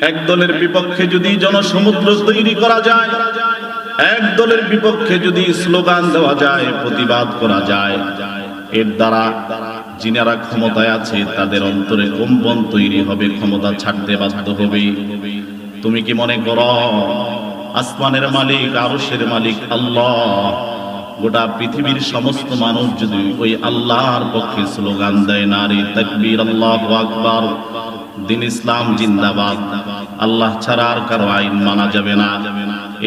এক দলের বিপক্ষে যদি জনসমুদ্র তৈরি করা যায়, এক দলের বিপক্ষে যদি স্লোগান দেওয়া যায়, প্রতিবাদ করা যায়, এর দ্বারা যিনারা ক্ষমতায় আছে তাদের অন্তরে কম্পন তৈরি হবে, ক্ষমতা ছাড়তে বাধ্য হবে। তুমি কি মনে করো আসমানের মালিক, আরশের মালিক আল্লাহ, গোটা পৃথিবীর সমস্ত মানুষ যদি ওই আল্লাহর পক্ষে স্লোগান দেয়, নারে তাকবীর, আল্লাহু আকবার, দিন ইসলাম জিন্দাবাদ, আল্লাহ ছাড়া আর কারো আইন মানা যাবে না,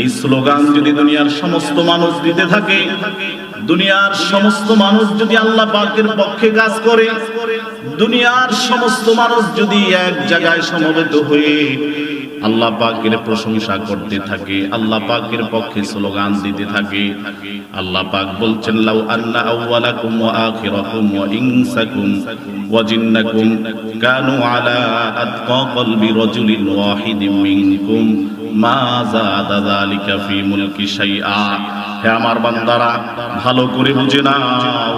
এই স্লোগান যদি দুনিয়ার সমস্ত মানুষ দিতে থাকে, দুনিয়ার সমস্ত মানুষ যদি আল্লাহ পাকের পক্ষে কাজ করে, দুনিয়ার সমস্ত মানুষ যদি এক জায়গায় সমবেত হয়ে আল্লাহ পাকের প্রশংসা করতে থাকে, আল্লাহ পাকের পক্ষে স্লোগান দিতে থাকে, আল্লাহ পাক বলছেন লাউ আন্না আউওয়ালাকুম ওয়া আখিরাকুম ওয়া ইনসাকুম ওয়া জিন্নাকুম কানু আলা আতকা কলবি রাজুলিন ওয়াহিদিন মিনকুম মা যাদা যালিকা ফি মুলকি শাইআ। হে আমার বান্দারা, ভালো করে বুঝে নাও,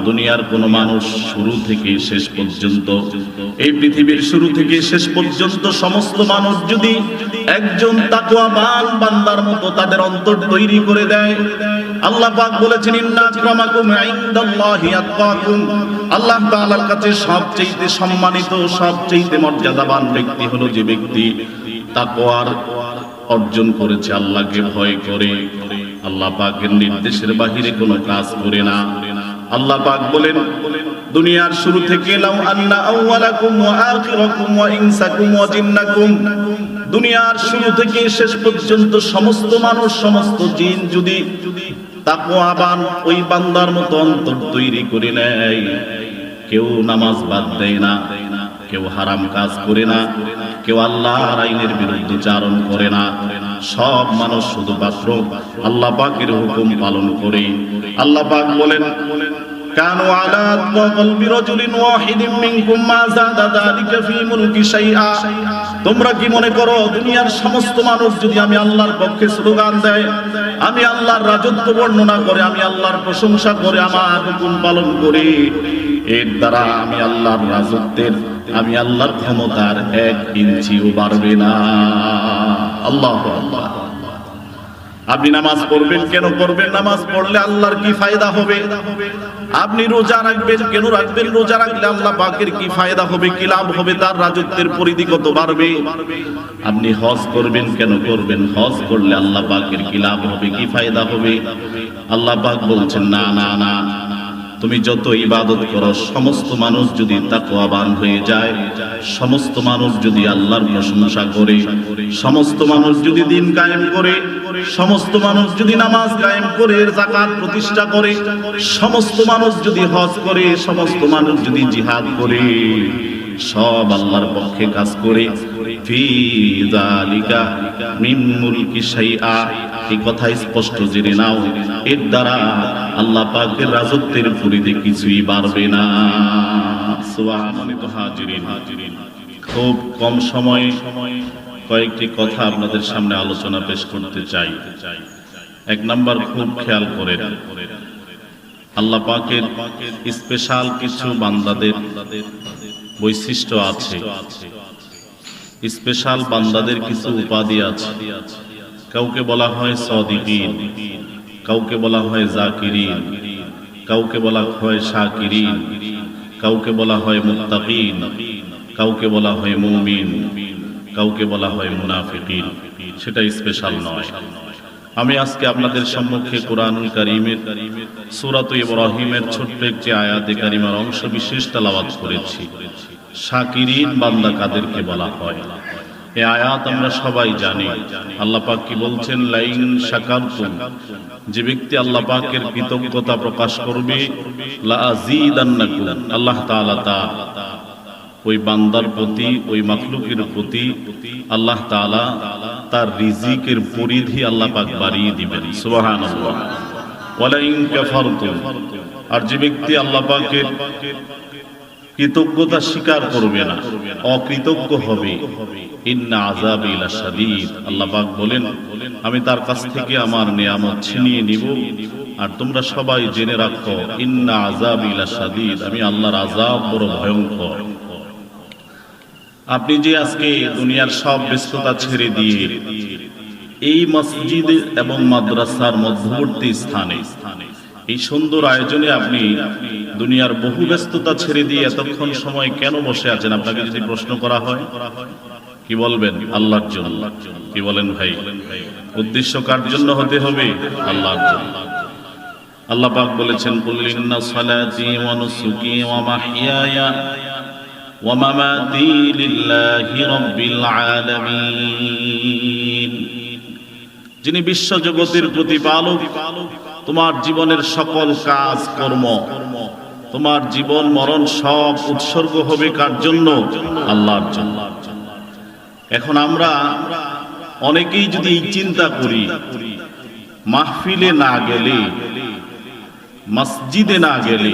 দুনিয়ার কোন মানুষ শুরু থেকে শেষ পর্যন্ত, এই পৃথিবীর শুরু থেকে শেষ পর্যন্ত সমস্ত মানুষ যদি একজন তাকওয়াবান বান্দার মতো তাদের অন্তর তৈরি করে দেয়, আল্লাহ পাক বলেছেন ইন্না আকরামাকুম ইনদাল্লাহি আতকাকুম, আল্লাহ তাআলার কাছে সবচেয়ে সম্মানিত, সবচেয়ে মর্যাদাবান ব্যক্তি হলো যে ব্যক্তি তাকওয়ার অর্জন করেছে, আল্লাহকে ভয় করে, আল্লাহ পাকের নির্দেশের বাহিরে কোনো কাজ করে না। আল্লাহ পাক বলেন দুনিয়ার শুরু থেকে লাউ আন্না আউওয়ালাকুম ওয়া আখিরাকুম ওয়া ইনসাকুম ওয়া জিন্নাকুম, দুনিয়ার শুরু থেকে শেষ পর্যন্ত সমস্ত মানুষ, সমস্ত জিন যদি তাকওয়াবান ওই বান্দার মতো অন্তর তৈরি করে নেয়, কেউ নামাজ বাদ দেয় না, কেউ হারাম কাজ করে না, কেউ আল্লাহর আইনের বিরুদ্ধে চারণ করে না, সব মানুষ শুধুমাত্র আল্লাহ পাকের হুকুম পালন করে। আল্লাহ পাক বলেন কানু আলা কলবি রাজুলিন ওয়াহিদিন মিনকুম মা যাদা যালিকা ফি মুলকি শাইআ। তোমরা কি মনে করো দুনিয়ার সমস্ত মানুষ যদি আমি আল্লাহর পক্ষে স্লোগান দেয়, আমি আল্লাহর রাজত্ব বর্ণনা করে, আমি আল্লাহর প্রশংসা করে, আমার হুকুম পালন করে, এর দ্বারা আমি আল্লাহর রাজত্বের, আমি আল্লাহর ক্ষমতার 1 ইঞ্চিও বাড়বে না। আল্লাহু আকবার। আপনি নামাজ পড়বেন, কেন পড়বেন? নামাজ পড়লে আল্লাহর কি ফায়দা হবে? আপনি রোজা রাখবেন, কেন রাখবেন? রোজা রাখলে আল্লাহ পাকের কি ফায়দা হবে, কি লাভ হবে? তার রাজত্বের পরিধি কত বাড়বে। আপনি হজ করবেন, কেন করবেন? হজ করলে আল্লাহ পাকের কি লাভ হবে, কি ফায়দা হবে? আল্লাহ পাক বলছেন না না না, তুমি যত ইবাদত করো, সমস্ত মানুষ যদি তাকওয়াবান হয়ে যায়, সমস্ত মানুষ যদি আল্লাহর প্রশংসা করে, সমস্ত মানুষ যদি দিন কায়েম করে, সমস্ত মানুষ যদি নামাজ কায়েম করে, যাকাত প্রতিষ্ঠা করে, সমস্ত মানুষ যদি হজ করে, সমস্ত মানুষ যদি জিহাদ করে, সব আল্লাহর পক্ষে কাজ করে, ফি যালিকা মিন মুলকি শাইআ, এই কথা স্পষ্ট জেনে নাও, এর দ্বারা আল্লাহ পাকের রাজত্বের পরিধি কিছুই বাড়বে না। সুবহানাল্লাহ। হাজিরিন, খুব কম সময়ে কয়েকটি কথা আপনাদের সামনে আলোচনা পেশ করতে চাই। 1 নাম্বার, খুব খেয়াল করেন, আল্লাহ পাকের স্পেশাল কিছু বান্দাদের বৈশিষ্ট্য আছে, স্পেশাল বান্দাদের কিছু উপাধি আছে। কাউকে বলা হয় সাদিকিন, কাউকে বলা হয় জাকিরিন, কাউকে বলা হয় শাকিরিন, কাউকে বলা হয় মুত্তাকিন, কাউকে বলা হয় মুমিন, কাউকে বলা হয় মুনাফিকিন। সেটা স্পেশাল নয়। আমি আজকে আপনাদের সম্মুখে কোরআনুল কারীমের সূরাত ইব্রাহিমের ছোট্ট একটি আয়াতে কারিমার অংশ বিশেষ তেলাওয়াত করেছি। শাকিরিন বান্দা কাদেরকে বলা হয়? এই আয়াত আমরা সবাই জানি। আল্লাহ পাক কি বলছেন? লাইন শাকারতুম, যে ব্যক্তি আল্লাহ পাকের কৃতজ্ঞতা প্রকাশ করবে, লা আযীদান্নাকুম, আল্লাহ তাআলা ওই বান্দার প্রতি, ওই মাখলুকের প্রতি আল্লাহ তাআলা তার রিজিকের পরিধি আল্লাহ পাক বাড়িয়ে দিবেন। সুবহানাল্লাহ। ওয়ালা ইন কাফারতুম, আর যে ব্যক্তি আল্লাহ পাকের কৃতজ্ঞতা স্বীকার করবে না, অকৃতজ্ঞ হবে, ইন্না আযাবি লাশাদীদ, আল্লাহ পাক বলেন আমি তার কাছ থেকে আমার নিয়ামত ছিনিয়ে নিব। আর তোমরা সবাই জেনে রাখো, ইন্না আযাবি লাশাদীদ, আমি আল্লাহর আযাব বড় ভয়ঙ্কর। আপনি যে আজকে দুনিয়ার সব ব্যস্ততা ছেড়ে দিয়ে এই মসজিদ এবং মাদ্রাসার মধ্যবর্তী স্থানে এই সুন্দর আয়োজনে আপনি দুনিয়ার বহু ব্যস্ততা ছেড়ে দিয়ে এতক্ষণ সময় কেন বসে আছেন, আপনাকে যদি প্রশ্ন করা হয় কি বলবেন? আল্লাহর জন্য। কি বলেন ভাই? উদ্দেশ্য কার জন্য হতে হবে? আল্লাহর জন্য। আল্লাহ পাক বলেছেন, কুল ইন্না সালাতি ওয়া নুসুকি ওয়া মাহইয়ায়া ওয়া মামাতি লিল্লাহি রাব্বিল আলামিন। যিনি বিশ্বজগতের প্রতিপালক, তোমার জীবনের সকল কাজ কর্ম, তোমার জীবন মরণ সব উৎসর্গ হবে কার জন্য? আল্লাহর জন্য। এখন আমরা অনেকেই যদি এই চিন্তা করি, মাহফিলে না গেলে, মসজিদে না গেলে,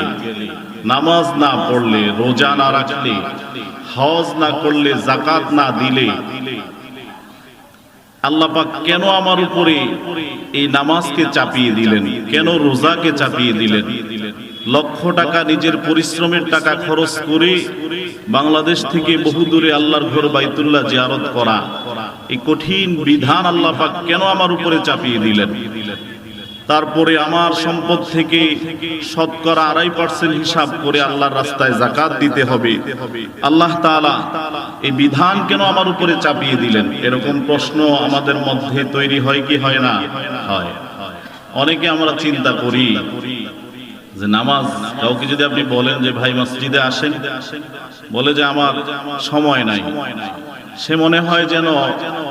নামাজ না পড়লে, রোজা না রাখলে, হজ না করলে, যাকাত না দিলে আল্লাহ পাক কেন আমার উপরে এই নামাজকে চাপিয়ে দিলেন, কেন রোজাকে চাপিয়ে দিলেন? লক্ষ টাকা নিজের পরিশ্রমের টাকা খরচ করে বাংলাদেশ থেকে বহু দূরে আল্লাহর ঘর বাইতুল্লাহ জিয়ারত করা, এই কঠিন বিধান আল্লাহ পাক কেন আমার উপরে চাপিয়ে দিলেন? তারপরে আমার সম্পদ থেকে শতকরা 2.5% হিসাব করে আল্লাহর রাস্তায় যাকাত দিতে হবে। আল্লাহ তাআলা এই বিধান কেন আমার উপরে চাপিয়ে দিলেন? এরকম প্রশ্ন আমাদের মধ্যে তৈরি হয় কি হয় না? হয়। অনেকে আমরা চিন্তা করি যে নামাজ, কাউকে যদি আপনি বলেন যে ভাই মসজিদে আসেন, বলে যে আমার সময় নাই, সে মনে হয় যেন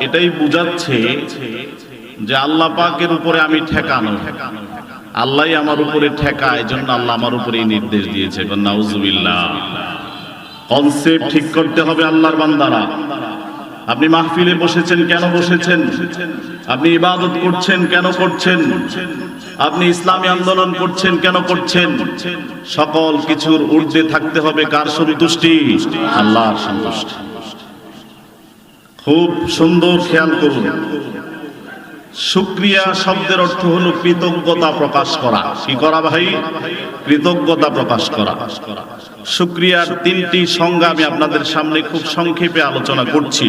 এটাই বুঝাচ্ছে যে আল্লাহ পাকের উপরে আমি ঠেকানো, আল্লাহই আমার উপরে ঠেকায়, এজন্য আল্লাহ আমার উপরে নির্দেশ দিয়েছে। নাউজুবিল্লাহ। কনসেপ্ট ঠিক করতে হবে আল্লাহর বান্দারা। আপনি মাহফিলে বসেছেন, কেন বসেছেন? আপনি ইবাদত করছেন, কেন করছেন? আপনি ইসলামী আন্দোলন করছেন, কেন করছেন? সকল কিছুর ঊর্ধ্বে থাকতে হবে কার সন্তুষ্টি? আল্লাহর সন্তুষ্টি। খুব সুন্দর খেয়াল করুন, শুকরিয়া শব্দের অর্থ হলো কৃতজ্ঞতা প্রকাশ করা। কি করা ভাই? কৃতজ্ঞতা প্রকাশ করা। শুকরিয়ার 3টি সংজ্ঞা আমি আপনাদের সামনে খুব সংক্ষেপে আলোচনা করছি।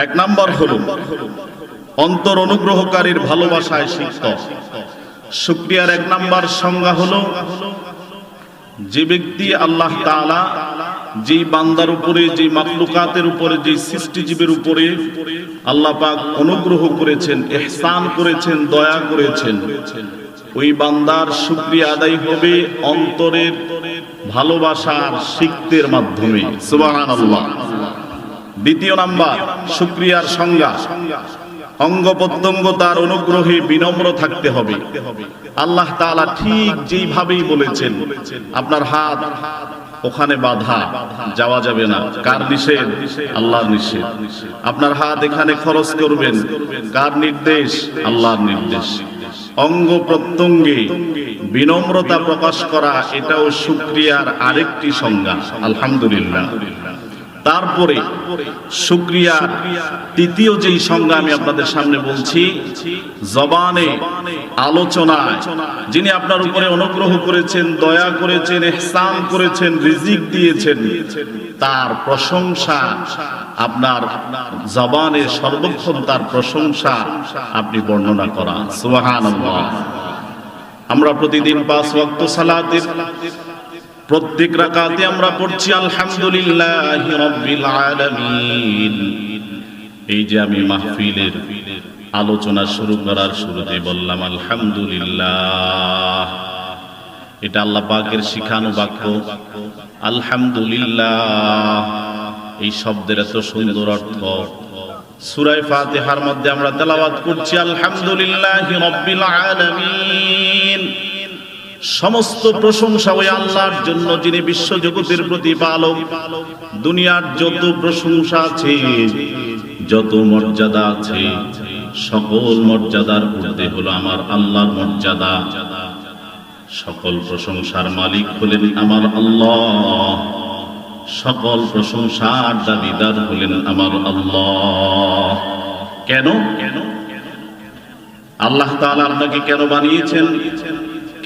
1 নাম্বার হলো অন্তর অনুগ্রহকারীর ভালোবাসায় সিক্ত। শুকরিয়ার 1 নাম্বার সংজ্ঞা হলো যে ব্যক্তি আল্লাহ তাআলা যে বান্দার উপরে, যে মাখলুকাতের উপরে, যে সৃষ্টিজীবের উপরে আল্লাহ পাক অনুগ্রহ করেছেন, ইহসান করেছেন, দয়া করেছেন, ওই বান্দার শুকরিয়া আদায় হবে অন্তরের ভালোবাসার সিক্তের মাধ্যমে। সুবহানাল্লাহ। 2 নাম্বার শুকরিয়ার সংজ্ঞা, অঙ্গ প্রত্যঙ্গ তার অনুগ্রহে বিনম্র থাকতে হবে। আল্লাহ তাআলা ঠিক যেইভাবেই বলেছেন, আপনার হাত ওখানে বাধা, যাওয়া যাবে না, কার নিষেধ? আল্লাহর নিষেধ। আপনার হাত এখানে খরচ করবেন, কার নির্দেশ? আল্লাহর নির্দেশ। অঙ্গ প্রত্যঙ্গে বিনম্রতা প্রকাশ করা, এটাও শুকরিয়ার আরেকটি সংজ্ঞা। আলহামদুলিল্লাহ। তারপরে শুকরিয়ার 3য় যেই সংজ্ঞা আমি আপনাদের সামনে বলছি, জবানে, আলোচনায় যিনি আপনার উপরে অনুগ্রহ করেছেন, দয়া করেছেন, ইহসান করেছেন, রিজিক দিয়েছেন, তার প্রশংসা আপনার জবানে সর্বক্ষণ তার প্রশংসা আপনি বর্ণনা করা। সুবহানাল্লাহ। আমরা প্রতিদিন 5 ওয়াক্ত সালাতের প্রত্যেক রাকাতে আমরা পড়ছি আলহামদুলিল্লাহি রাব্বিল আলামিন। এই যে আমি মাহফিলের আলোচনা শুরু করার শুরুতে বললাম আলহামদুলিল্লাহ, এটা আল্লাহ পাকের শিখানো বাক্য। আলহামদুলিল্লাহ এই শব্দের এত সুন্দর অর্থ। সূরা ফাতিহার মধ্যে আমরা তেলাওয়াত করছি আলহামদুলিল্লাহি রাব্বিল আলামিন। সমস্ত প্রশংসা ওই আল্লাহর জন্য, যিনি বিশ্বজগতের প্রতিপালক। দুনিয়ার যত প্রশংসা আছে, যত মর্যাদা আছে, সকল মর্যাদার ঊর্ধ্বে হলো আমার আল্লাহর মর্যাদা। সকল প্রশংসার মালিক হলেন আমার আল্লাহ, সকল প্রশংসার দাবিদার হলেন আমার আল্লাহ। কেন? আল্লাহ তাআলা আপনাকে কেন বানিয়েছেন?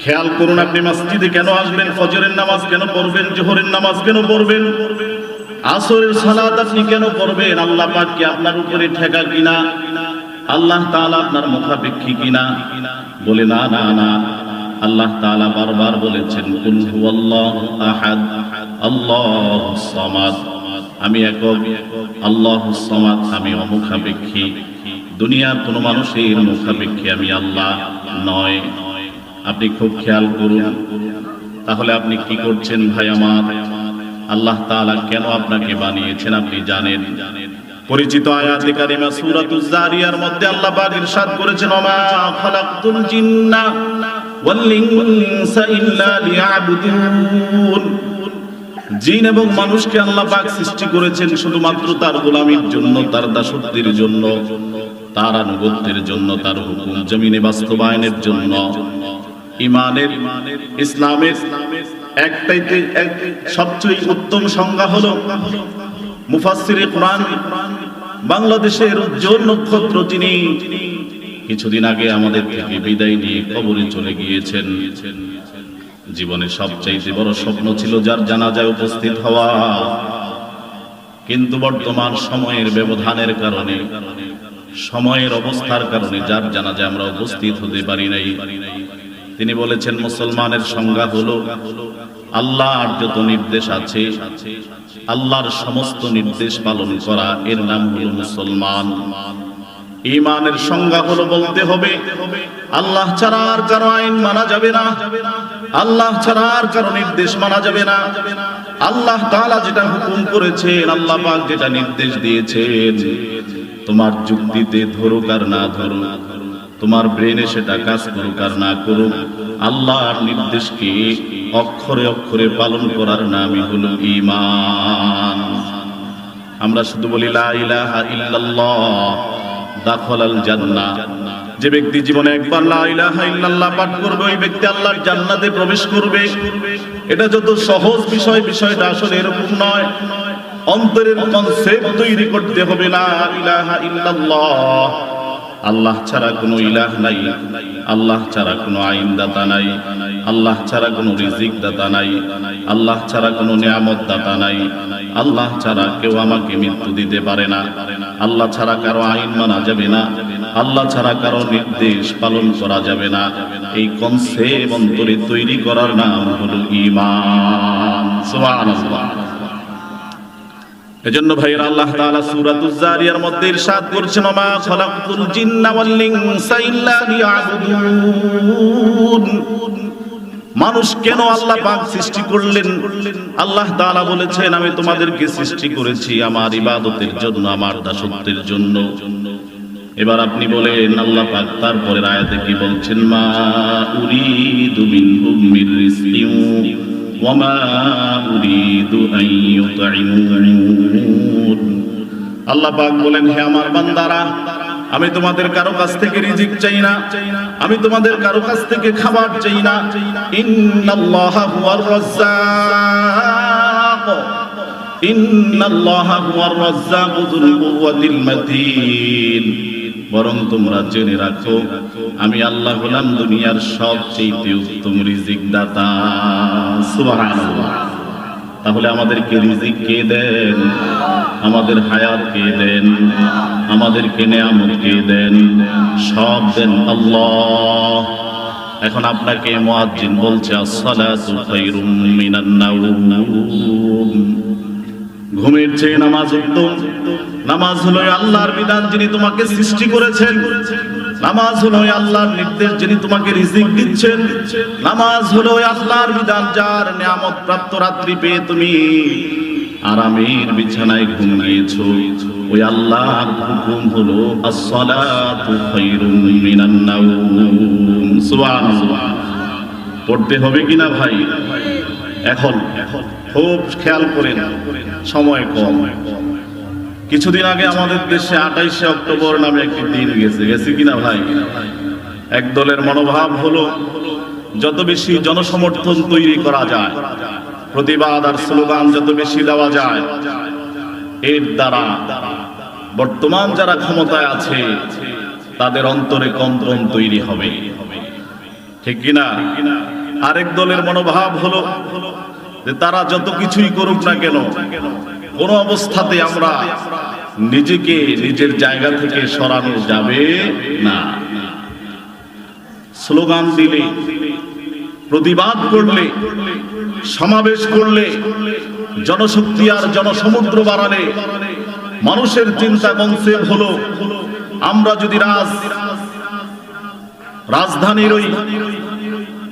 খেয়াল করুন, আপনি মসজিদে কেন আসবেন? ফজরের নামাজ কেন পড়বেন? জোহরের নামাজ কেন পড়বেন? আসরের সালাত আপনি কেন পড়বেন? আল্লাহ পাক কি আপনার উপরে ঠেকা কিনা? আল্লাহ তাআলা আপনার মুখাপেক্ষী কিনা? বলে না না না, আল্লাহ তাআলা বারবার বলেছেন কুল হুয়াল্লাহু আহাদ আল্লাহুস সামাদ, আমি একক, আল্লাহুস সামাদ, আমি অমুখাপেক্ষী। দুনিয়ার কোন মানুষের মুখাপেক্ষী আমি আল্লাহ নয়। আপনি খুব খেয়াল করুন। তাহলে আপনি কি করছেন ভাই আমার? আল্লাহ তাআলা কেন আপনাকে বানিয়েছেন আপনি জানেন? পরিচিত আয়াতে কারিমা সূরাতুজ জারিয়ার মধ্যে আল্লাহ পাক ইরশাদ করেছেন ওমা খালাকতুল জিন্না ওয়াল ইনসা ইল্লা লিয়াবুদুন। জিন এবং মানুষকে আল্লাহ পাক সৃষ্টি করেছেন শুধুমাত্র তার গোলামির জন্য, তার দাসত্বের জন্য, তার আনুগত্যের জন্য, তার হুকুম জমিনে বাস্তবায়নের জন্য। ঈমানের, ইসলামের একটাইতে সবচেয়ে উত্তম সংজ্ঞা হলো মুফাসসিরে কোরআন বাংলাদেশের উজ্জ্বল নক্ষত্র যিনি কিছুদিন আগে আমাদের থেকে বিদায় নিয়ে কবরে চলে গিয়েছেন। জীবনে সবচাইতে বড় স্বপ্ন ছিল যার জানাজায় উপস্থিত হওয়া, কিন্তু বর্তমান সময়ের ব্যবধানের কারণে, সময়ের অবস্থার কারণে যার জানাজায় আমরা উপস্থিত হতে পারি নাই। তিনি বলেছেন মুসলমানের সংজ্ঞা হলো আল্লাহর যত নির্দেশ আছে, আল্লাহর সমস্ত নির্দেশ পালন করা, এর নাম হলো মুসলমান। ঈমানের সংজ্ঞা হলো বলতে হবে আল্লাহ ছাড়া আর কারো আইন মানা যাবে না, আল্লাহ ছাড়া আর কারো নির্দেশ মানা যাবে না। আল্লাহ তাআলা যেটা হুকুম করেছেন, আল্লাহ পাক যেটা নির্দেশ দিয়েছেন, তোমার যুক্তিতে ধরুক আর না ধরুক, তোমার ব্রেনে সেটা কাজ করুক আর না করুক, আল্লাহর নির্দেশকে অক্ষরে অক্ষরে পালন করার নামই হলো ঈমান। আমরা শুধু বলি লা ইলাহা ইল্লাল্লাহ দাখালাল জান্নাহ। যে ব্যক্তি জীবনে একবার লা ইলাহা ইল্লাল্লাহ পাঠ করবে, ওই ব্যক্তি আল্লাহর জান্নাতে প্রবেশ করবে। এটা যত সহজ বিষয়, বিষয়টা আসলে এরকম নয়। অন্তরের কনসেপ্ট তৈরি করতে হবে লা ইলাহা ইল্লাল্লাহ, আল্লাহ ছাড়া কোনো ইলাহ নাই, আল্লাহ ছাড়া কোনো আইন দাতা নাই, আল্লাহ ছাড়া কোনো রিজিক দাতা নাই, আল্লাহ ছাড়া কোনো নিয়ামত দাতা নাই, আল্লাহ ছাড়া কেউ আমাকে মৃত্যু দিতে পারে না, আল্লাহ ছাড়া কারো আইন মানা যাবে না, আল্লাহ ছাড়া কারো নির্দেশ পালন করা যাবে না। এই কনসেপ্ট অন্তরে তৈরি করার নাম হলো ঈমান। সুবহানাল্লাহ। এজন্য ভাইরা আল্লাহ তাআলা সূরাতুজ জারিয়ার মধ্যে ইরশাদ করেছেন ওমা খালাকতুল জিন্না ওয়াল ইনসা ইল্লা লিয়াবুদুন। মানুষ কেন আল্লাহ পাক সৃষ্টি করলেন? আল্লাহ তাআলা বলেছেন আমি তোমাদেরকে সৃষ্টি করেছি আমার ইবাদতের জন্য, আমার দাসত্বের জন্য। এবার আপনি বলেন আল্লাহ পাক তারপরের আয়াতে কি বলছেন? মা উরিদু মিনহুম মির রিজকিন ওয়ামা উরিদু আন ইউতঈমুন। আল্লাহ পাক বলেন হে আমার বান্দারা, আমি তোমাদের কারো কাছ থেকে রিজিক চাই না, আমি তোমাদের কারো কাছ থেকে খাবার চাই না। ইন্নাল্লাহা হুয়ার রাজ্জাক, ইন্নাল্লাহা হুয়ার রাজ্জাকু যুল কুওয়াতিল মাতিন। বরং তোমরা জেনে রাখো আমি আল্লাহ হলাম দুনিয়ার সবচেয়ে উত্তম রিজিক দাতা। সুবহানাল্লাহ। তাহলে আমাদেরকে রিজিক কে দেন? আমাদের হায়াত কে দেন? আমাদেরকে নিয়ামত কে দেন? সব দেন আল্লাহ। এখন আপনাকে মুয়াজ্জিন বলছে আসসালাতু খায়রুম মিনান নাওম, ঘুমের চেয়ে নামাজ উত্তম। নামাজ হলো আল্লাহর বিধান যিনি তোমাকে সৃষ্টি করেছেন, নামাজ হলো আল্লাহর নির্দেশ যিনি তোমাকে রিজিক দিচ্ছেন, নামাজ হলো আল্লাহর বিধান যার নিয়ামত প্রাপ্ত রাত্রি পেয়ে তুমি আরামের বিছানায় ঘুমিয়েছো। ওই আল্লাহর হুকুম হলো আসসালাতু খায়রুম মিনান নাওম। সুবহানাল্লাহ। পড়তে হবে কিনা ভাই? এখন খুব খেয়াল করেন, সময় কম। কিছুদিন আগে আমাদের দেশে 28শে অক্টোবর নামে একটি দিন গেছে কিনা ভাই? এক দলের মনোভাব হলো যত বেশি জনসমর্থন তৈরি করা যায়, প্রতিবাদ আর স্লোগান যত বেশি দেওয়া যায়, এর দ্বারা বর্তমান যারা ক্ষমতায় আছে তাদের অন্তরে কম্পন তৈরি হবে, ঠিক কিনা? আরেক দলের মনোভাব হলো যে তারা যত কিছুই করুক না কেন, কোন অবস্থাতে আমরা নিজেকে নিজের জায়গা থেকে সরানো যাবে না। স্লোগান দিলে, প্রতিবাদ করলে, সমাবেশ করলে, জনশক্তি আর জনসমুদ্র বাড়ালে মানুষের চিন্তা কনসেপ্ট হলো আমরা যদি রাজধানীর ওই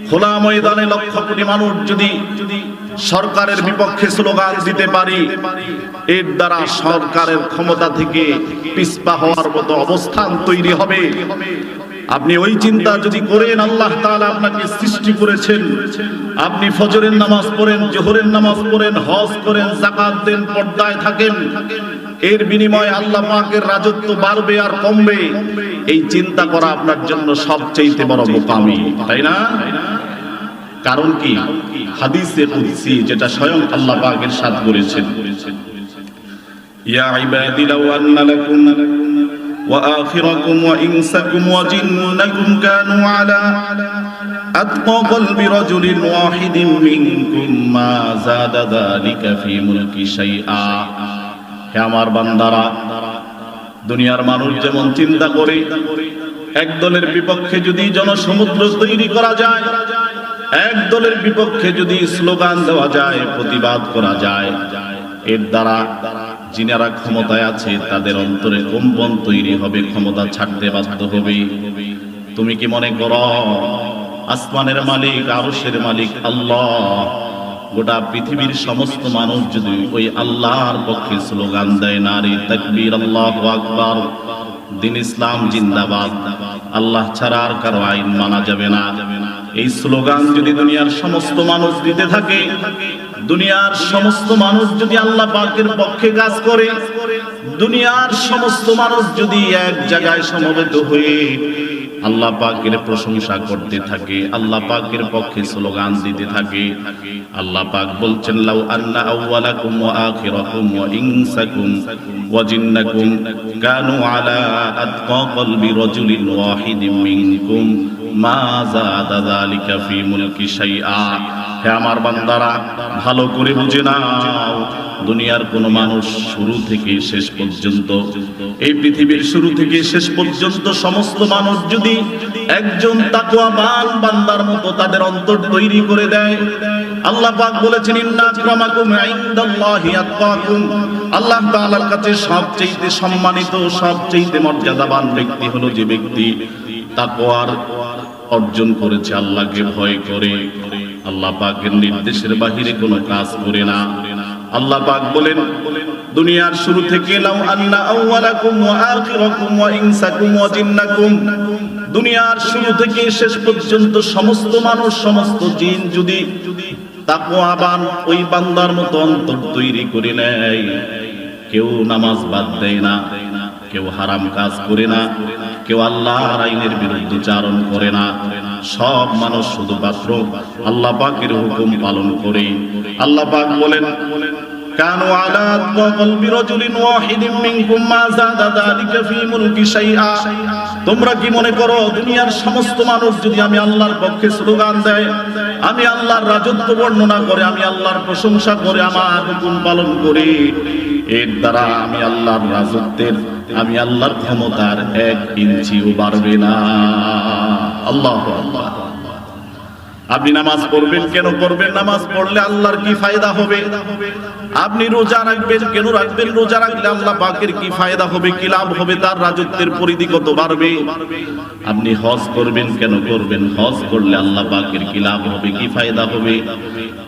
খোলা ময়দানে লক্ষ কোটি মানুষ যদি সরকারের বিপক্ষে স্লোগান দিতে পারি, এর দ্বারা সরকারের ক্ষমতা থেকে পিছপা হওয়ার মতো অবস্থান তৈরি হবে। আপনি ওই চিন্তা যদি করেন, আল্লাহ তাআলা আপনাকে সৃষ্টি করেছেন, আপনি ফজরের নামাজ পড়েন, জোহরের নামাজ পড়েন, হজ করেন, যাকাত দেন, পর্দায় থাকেন, এর বিনিময়ে আল্লাহ পাকের রাজত্ব বাড়বে আর কমবে, এই চিন্তা করা আপনার জন্য সবচেয়ে বড় বোকামি, তাই না? কারণ কি? হাদিসে কুদসি, যেটা স্বয়ং আল্লাহ পাক ইরশাদ করেছেন, ইয়া ইবাদি লাউ আন্না লাকুম ওয়া আখিরাকুম ওয়া ইনসাকুম ওয়া জিন্নাকুম কানু আলা আতকা কলবি রাজুলিন ওয়াহিদিন মিনকুম মা যাদা যালিকা ফি মুলকি শাইআ। হে আমার বান্দারা, দুনিয়ার মানুষ যেমন চিন্তা করে এক দলের বিপক্ষে যদি জনসমুদ্র তৈরি করা যায়, এক দলের বিপক্ষে যদি স্লোগান দেওয়া যায়, প্রতিবাদ করা যায়, এর দ্বারা যিনারা ক্ষমতায় আছে তাদের অন্তরে কম্পন তৈরি হবে, ক্ষমতা ছাড়তে বাধ্য হবে। তুমি কি মনে করো আসমানের মালিক, আরশের মালিক আল্লাহ, গোটা পৃথিবীর সমস্ত মানুষ যদি ওই আল্লাহর পক্ষে স্লোগান দেয়, নারে তাকবীর, আল্লাহু আকবার, দিন ইসলাম জিন্দাবাদ, আল্লাহ ছাড়া আর কারো আইন মানা যাবে না, এই স্লোগান যদি দুনিয়ার সমস্ত মানুষ দিতে থাকে, দুনিয়ার সমস্ত মানুষ যদি আল্লাহ পাকের পক্ষে কাজ করে, দুনিয়ার সমস্ত মানুষ যদি এক জায়গায় সমবেত হয়ে আল্লাহ পাকের প্রশংসা করতে থাকে, আল্লাহ পাকের পক্ষে স্লোগান দিতে থাকে, আল্লাহ পাক বলছেন, লাউ আন্না আউওয়ালাকুম ওয়া আখিরাকুম ওয়া ইনসাকুম ওয়া জিন্নাকুম কানু আলা আতকা কলবি রাজুলিন ওয়াহিদিন মিনকুম মা যাদা যালিকা ফি মুলকি শাইআ। হে আমার বান্দারা, ভালো করে বুঝে নাও, দুনিয়ার কোন মানুষ শুরু থেকে শেষ পর্যন্ত, এই পৃথিবীর শুরু থেকে শেষ পর্যন্ত সমস্ত মানুষ যদি একজন তাকওয়াবান বান্দার মতো তাদের অন্তর তৈরি করে দেয়, আল্লাহ পাক বলেছেন, ইন্না আকরামাকুম ইনদাল্লাহি আতকাকুম, আল্লাহ তাআলার কাছে সবচেয়ে সম্মানিত, সবচেয়ে মর্যাদাবান ব্যক্তি হলো যে ব্যক্তি তাকওয়ার অর্জন করেছে, আল্লাহকে ভয় করে, আল্লাহ পাকের নির্দেশের বাহিরে কোনো কাজ করে না। আল্লাহ পাক বলেন, দুনিয়ার শুরু থেকে লাউ আন্না আউওয়ালাকুম ওয়া আখিরাকুম ওয়া ইনসাকুম ওয়া জিন্নাকুম, দুনিয়ার শুরু থেকে শেষ পর্যন্ত সমস্ত মানুষ, সমস্ত জিন যদি তাকওয়াবান ওই বান্দার মতো অন্তর তৈরি করে নেয়, কেউ নামাজ বাদ দেয় না, কেউ হারাম কাজ করে না, কেউ আল্লাহর আইনের বিরুদ্ধে চারণ করে না, সব মানুষ শুধুমাত্র আল্লাহ পাকের হুকুম পালন করে। আল্লাহ পাক বলেন, কানু আলা কলবি রাজুলিন ওয়াহিদিন মিনকুম মা যাদা যালিকা ফি মুলকি শাইআ। তোমরা কি মনে করো দুনিয়ার সমস্ত মানুষ যদি আমি আল্লাহর পক্ষে স্লোগান দেয়, আমি আল্লাহর রাজত্ব বর্ণনা করে, আমি আল্লাহর প্রশংসা করে, আমার হুকুম পালন করে, এর দ্বারা আমি আল্লাহর রাজত্বের, আমি আল্লাহর ক্ষমতার 1 ইঞ্চিও বাড়বে না। আল্লাহু আকবার। আপনি নামাজ পড়বেন, কেন পড়বেন? নামাজ পড়লে আল্লাহর কি ফায়দা হবে? আপনি রোজা রাখবেন, কেন রাখবেন? রোজা রাখলে আল্লাহ পাকের কি ফায়দা হবে, কি লাভ হবে, তার রাজত্বের পরিধি কত বাড়বে। আপনি হজ করবেন, কেন করবেন? হজ করলে আল্লাহ পাকের কি লাভ হবে, কি ফায়দা হবে?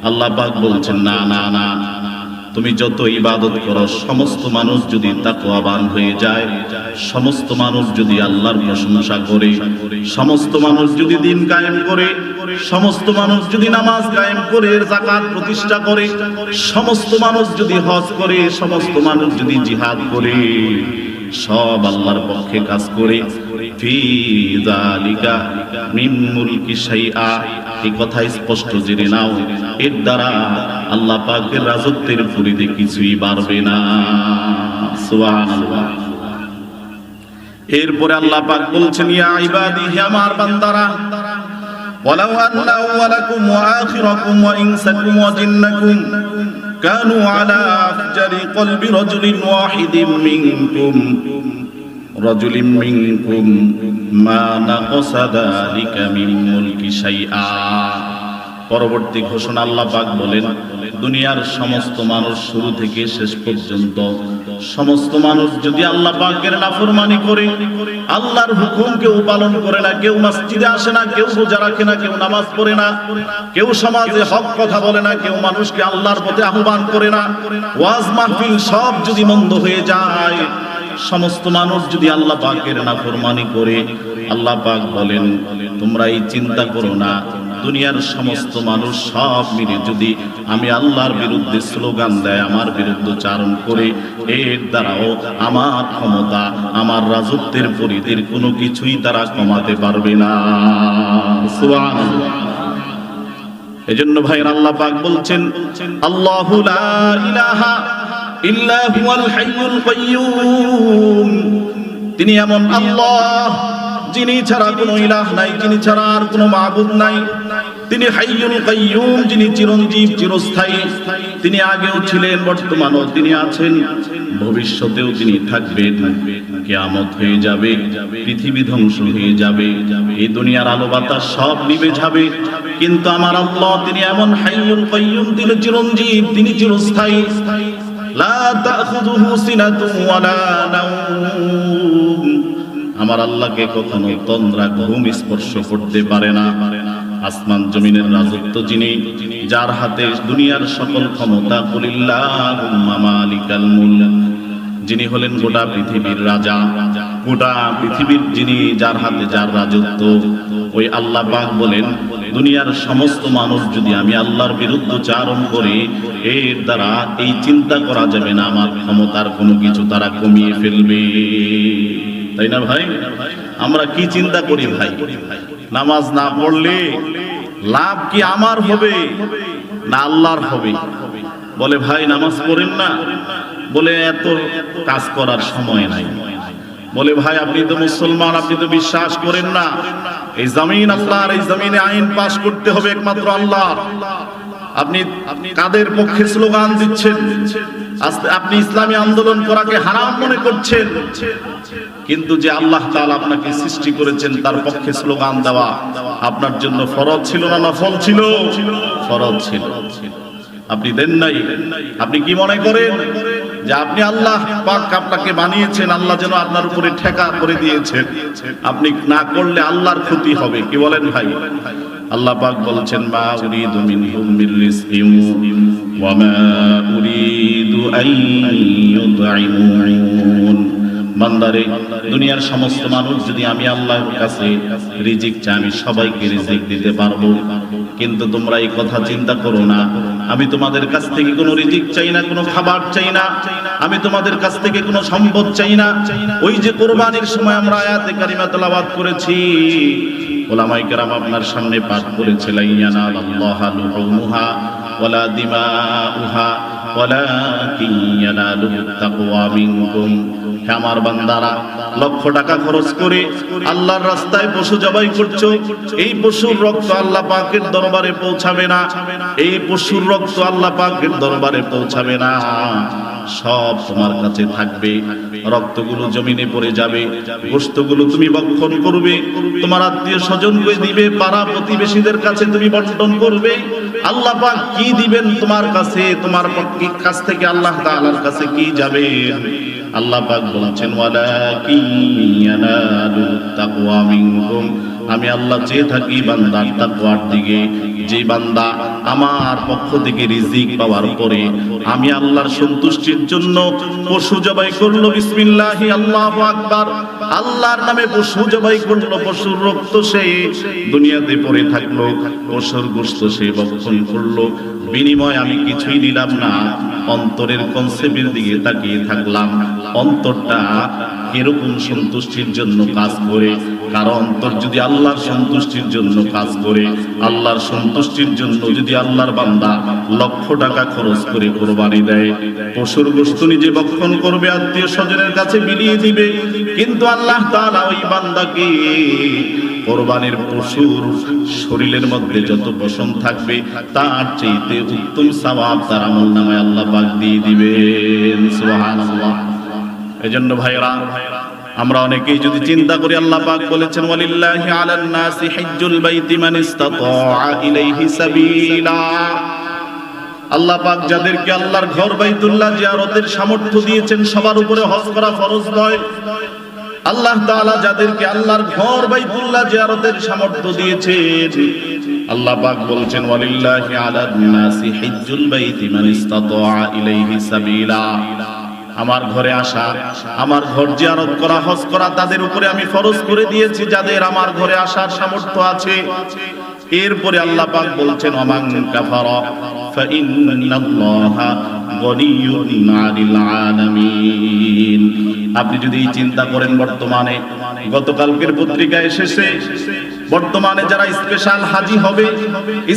আল্লাহ পাক বলছেন, না না না, তুমি যত ইবাদত করো, সমস্ত মানুষ যদি তাকওয়াবান হয়ে যায়, সমস্ত মানুষ যদি আল্লাহর প্রশংসা করে, সমস্ত মানুষ যদি দিন কায়েম করে, সমস্ত মানুষ যদি নামাজ কায়েম করে, যাকাত প্রতিষ্ঠা করে, সমস্ত মানুষ যদি হজ করে, সমস্ত মানুষ যদি জিহাদ করে, সব আল্লাহর পক্ষে কাজ করে, ফি যালিকা মিন মুলকি শাইআ, এই কথা স্পষ্ট জেনে নাও, এর দ্বারা আল্লাহ পাকের রাজত্বের পরিধি কিছুই বাড়বে না। সুবহানাল্লাহ। এরপরে আল্লাহ পাক বলছেন, ইয়া ইবাদি, হে আমার বান্দারা, ওয়ালাউ আন্না আউওয়ালাকুম ওয়া আখিরাকুম ওয়া ইনসাকুম ওয়া জিন্নাকুম কানু আলা আফজারি কলবি রাজুলিন মিনকুম মা নাকাসা যালিকা মিন মুলকি শাইআ। পরবর্তী ঘোষণা আল্লাহ পাক বলেন, দুনিয়ার সমস্ত মানুষ শুরু থেকে শেষ পর্যন্ত সমস্ত মানুষ যদি আল্লাহ পাকের নাফরমানি করে, আল্লাহর হুকুম কেউ পালন করে না, কেউ মসজিদে আসে না, কেউ রোজা রাখে না, কেউ নামাজ পড়ে না, কেউ সমাজে হক কথা বলে না, কেউ মানুষকে আল্লাহর পথে আহ্বান করে না, ওয়াজ মাহফিল সব যদি বন্ধ হয়ে যায়, সমস্ত মানুষ যদি আল্লাহ পাকের নাফরমানি করে, আল্লাহ পাক বলেন তোমরা এই চিন্তা করো না, দুনিয়ার সমস্ত মানুষ সব মিলে যদি আমি আল্লাহর বিরুদ্ধে স্লোগান দেয়, আমার বিরুদ্ধে চারণ করে, এর দ্বারাও আমার ক্ষমতা, আমার রাজত্বের পরিধির কোনো কিছুই তারা কমাতে পারবে না। সুবহানাল্লাহ। এজন্য ভাইয়ের আল্লাহ পাক বলছেন, আল্লাহু লা ইলাহা ইল্লা হুয়াল হাইয়ুল কাইয়্যুম। তিনি এমন আল্লাহ যিনি ছাড়া কোনো ইলাহ নাই, যিনি ছাড়া আর কোনো মাবুদ নাই। তিনি হাইয়ুল কাইয়্যুম, যিনি চিরঞ্জীব, চিরস্থায়ী। তিনি আগেও ছিলেন, বর্তমানেও তিনি আছেন, ভবিষ্যতেও তিনি থাকবেন। কিয়ামত হয়ে যাবে, পৃথিবী ধ্বংস হয়ে যাবে, এই দুনিয়ার আলো বাতাস সব নিভে যাবে, কিন্তু আমার আল্লাহ তিনি এমন হাইয়ুল কাইয়্যুম, তিনি চিরঞ্জীব, তিনি চিরস্থায়ী। লা তাখুযুহু সিনাতুন ওয়ালা নাওম। আমার আল্লাহকে কখনো তন্দ্রা ঘুম স্পর্শ করতে পারে না। আসমান জমিনের রাজত্ব যিনি, যার হাতে দুনিয়ার সকল ক্ষমতা, কুলিল্লাহুম্মা মালিকাল মুলক, যিনি হলেন গোটা পৃথিবীর রাজা, গোটা পৃথিবীর যিনি, যার হাতে যার রাজত্ব, ওই আল্লাহ পাক বলেন দুনিয়ার সমস্ত মানুষ যদি আমি আল্লাহর বিরুদ্ধে চারণ করি, এর দ্বারা এই চিন্তা করা যাবে না আমার ক্ষমতার কোনো কিছু তারা কমিয়ে ফেলবে। তাই না ভাই? আমরা কি চিন্তা করি ভাই, নামাজ না পড়লে লাভ কি আমার হবে না আল্লাহর হবে? বলে ভাই নামাজ পড়েন না, বলে এত কাজ করার সময় নাই। বলে ভাই আপনি তো মুসলমান, আপনি তো বিশ্বাস করেন না, এই জমিন আল্লাহর, এই জমিনে আইন পাশ করতে হবে একমাত্র আল্লাহর। আপনি কাদের পক্ষে স্লোগান দিচ্ছেন? আপনি ইসলামী আন্দোলন করাকে হারাম মনে করছেন, কিন্তু যে আল্লাহ তাআলা আপনাকে সৃষ্টি করেছেন তার পক্ষে স্লোগান দেওয়া আপনার জন্য ফরজ ছিল না নফল ছিল? ফরজ ছিল। আপনি দেন নাই। আপনি কি মনে করেন যে আপনি আল্লাহ পাক আপনাকে বানিয়েছেন, আল্লাহ যেন আপনার উপরে ঠেকা করে দিয়েছেন, আপনি না করলে আল্লাহর ক্ষতি হবে? কি বলেন ভাই? আল্লাহ পাক বলছেন, মা উরিদু মিনহুম মির রিজকিন ওয়া মা উরিদু আন ইউতঈমুন। বান্দারে, দুনিয়ার সমস্ত মানুষ যদি আমি আল্লাহর কাছে রিজিক চাই, আমি সবাইকে রিজিক দিতে পারবো, কিন্তু তোমরা এই কথা চিন্তা করো না, আমি তোমাদের কাছ থেকে কোনো রিজিক চাই না, কোনো খাবার চাই না, আমি তোমাদের কাছ থেকে কোনো সম্পদ চাই না। ওই যে কুরবানির সময় আমরা আয়াতে কারিমা তেলাওয়াত করেছি, উলামায়ে কেরাম আপনার সামনে পাঠ করেছে, লা ইয়ানালাল্লাহা লুহুমুহা ওয়ালা দিমাউহা ওয়ালাকিন ইয়ানালুহুত তাকওয়া মিনকুম। হে আমার বান্দারা, লক্ষ টাকা খরচ করে আল্লাহর রাস্তায় পশু জবাই করছো, এই পশুর রক্ত আল্লাহ পাকের দরবারে পৌঁছাবে না, এই পশুর রক্ত আল্লাহ পাকের দরবারে পৌঁছাবে না, সব তোমার কাছে থাকবে, রক্তগুলো জমিনে পড়ে যাবে, গোশতগুলো তুমি ভক্ষণ করবে, তোমার আত্মীয় স্বজনকে দিবে, পাড়া প্রতিবেশীদের কাছে তুমি বন্টন করবে। আল্লাহ পাক কি দিবেন তোমার কাছে? তোমার কাছ থেকে আল্লাহ তাআলার কাছে কি যাবে? আল্লাহ পাক বলেছেন, ওয়ালাকিন ইয়ানালুত তাকওয়া মিনকুম। আমি আল্লাহ চেয়ে থাকি বান্দার তাকওয়ার দিকে। যে বান্দা আমার পক্ষ থেকে রিজিক পাওয়ার পরে আমি আল্লাহর সন্তুষ্টির জন্য পশু জবাই করলো, বিসমিল্লাহি আল্লাহু আকবার, আল্লাহর নামে পশু জবাই করলো, পশুর রক্ত সে দুনিয়াতে পড়ে থাকলো, পশুর গোশত সে ভক্ষণ করলো, বিনিময় আমি কিছুই নিলাম না, অন্তরের কনসেপ্টের দিকে তাকিয়ে থাকলাম, অন্তরটা এরকম সন্তুষ্টির জন্য কাজ করে। কারণ অন্তর যদি আল্লাহর সন্তুষ্টির জন্য কাজ করে, আল্লাহর সন্তুষ্টির জন্য যদি আল্লাহর বান্দা লক্ষ টাকা খরচ করে কুরবানি দেয়, পশুর গোশত নিজে ভক্ষণ করবে, আত্মীয় স্বজনের কাছে বিলিয়ে দিবে, কিন্তু আল্লাহ তাআলা ওই বান্দাকে কোরবানির পশুর শরীরের মধ্যে যত পশম থাকবে তার চাইতে উত্তম সওয়াব তার আমলনামায় আল্লাহ পাক দিয়ে দিবেন। সুবহানাল্লাহ। এজন্য ভাইরা আমরা অনেকেই যদি চিন্তা করি, আল্লাহ পাক বলেছেন ওয়ালিল্লাহি আলান নাসি হিজ্জুল বাইতি মান ইসতাতা ইলাইহি সাবিলা। আল্লাহ পাক যাদেরকে আল্লাহর ঘর বাইতুল্লাহ জিয়ারতের সামর্থ্য দিয়েছেন সবার উপরে হজ করা ফরজ নয়। আল্লাহ তাআলা যাদেরকে আল্লাহর ঘর বাইতুল্লাহ জিয়ারতের সামর্থ্য দিয়েছেন, আল্লাহ পাক বলছেন ওয়ালিল্লাহি আলান নাসি হিজ্জুল বাইতি মান ইসতাতা ইলাইহি সাবিলা। আমার ঘরে আসা, আমার ঘর জিয়ারত করা, হজ করা তাদের উপরে আমি ফরজ করে দিয়েছি যাদের আমার ঘরে আসার সামর্থ্য আছে। এরপরে আল্লাহ পাক বলছেন ওমান কাফারা ফাইন্নাল্লাহা গনিয়্যুন আনিল আলামিন। আপনি যদি চিন্তা করেন, বর্তমানে গতকালকের পত্রিকায় এসেছে বর্তমানে যারা স্পেশাল হাজি হবে,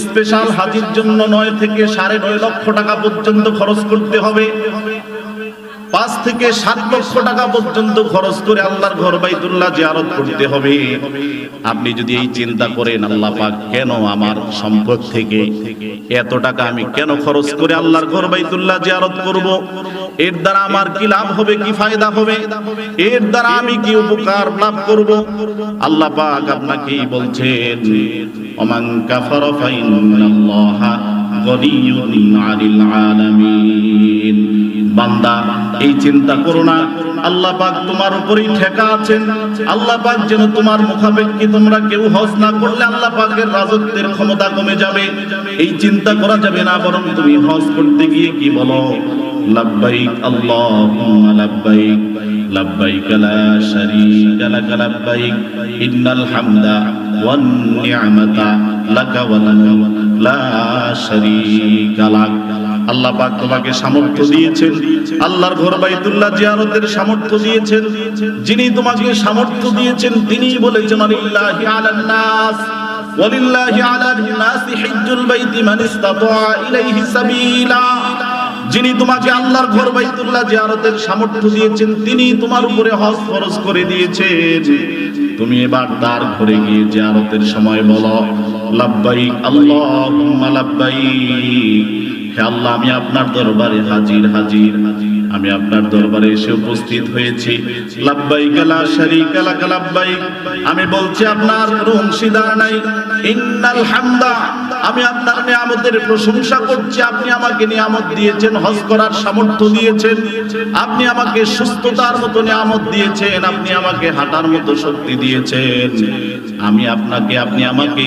স্পেশাল হাজির জন্য 9 থেকে 9.5 লক্ষ টাকা পর্যন্ত খরচ করতে হবে। 5 থেকে 7 লক্ষ টাকা পর্যন্ত খরচ করে আল্লাহর ঘর বাইতুল্লাহ জিয়ারত করতে হবে। আপনি যদি এই চিন্তা করেন আল্লাহ পাক কেন আমার সম্পদ থেকে এত টাকা আমি কেন খরচ করে আল্লাহর ঘর বাইতুল্লাহ জিয়ারত করব, এর দ্বারা আমার কি লাভ হবে, কি ফায়দা হবে, এর দ্বারা আমি কি উপকার লাভ করব, আল্লাহ পাক আপনাকে বলছেন ওমান কাফারা ফাইন্নাল্লাহা গনিয়্যুন আনিল আলামিন। বান্দা এই চিন্তা করো না, আল্লাহ পাক তোমার উপরেই ঠেকা আছেন। আল্লাহ পাক যেন তোমার মুখাপেক্ষী তোমরা কেউ হজ না করলে আল্লাহ পাকের রাজত্বের ক্ষমতা কমে যাবে, এই চিন্তা করা যাবে না। বরং তুমি হজ করতে গিয়ে কি বলো, লাব্বাইক আল্লাহুম্মা লাব্বাইক লাব্বাইক লা শারীকা লাক লাব্বাইক ইন্নাল হামদা ওয়ান নি'মাতা লাকা ওয়াল মুলক লা শারীকা লাক। আল্লাহ পাক তোমাকে সামর্থ্য দিয়েছেন, আল্লাহর ঘর বাইতুল্লাহ জিয়ারতের সামর্থ্য দিয়েছেন। যিনি তোমাকে সামর্থ্য দিয়েছেন তিনিই বলেছেন আলিল্লাহি আলান নাস ওয়ালিল্লাহি আলান নাসি হিজ্জুল বাইতি মান ইসতাতা ইলাইহি সাবিলা। যিনি তোমাকে আল্লাহর ঘর বাইতুল্লাহ জিয়ারতের সামর্থ্য দিয়েছেন তিনি তোমার উপরে হজ ফরজ করে দিয়েছেন। তুমি এবার তার ঘরে গিয়ে জিয়ারতের সময় বলো লাব্বাইক আল্লাহুম্মা লাব্বাইক। হে আল্লাহ, আমি আপনার দরবারে হাজির হাজির, আমি আপনার দরবারে এসে উপস্থিত হয়েছি। লাব্বাইক লা শারীকা লাক লাব্বাইক, আমি বলছি আপনার কোনো অংশীদার নাই। ইন্নাল হামদা, আমি আপনার নিয়ামতের প্রশংসা করছি। আপনি আমাকে নিয়ামত দিয়েছেন, হজ করার সামর্থ্য দিয়েছেন, আপনি আমাকে সুস্থতার মতো নিয়ামত দিয়েছেন, আপনি আমাকে হাঁটার মতো শক্তি দিয়েছেন। আমি আপনাকে, আপনি আমাকে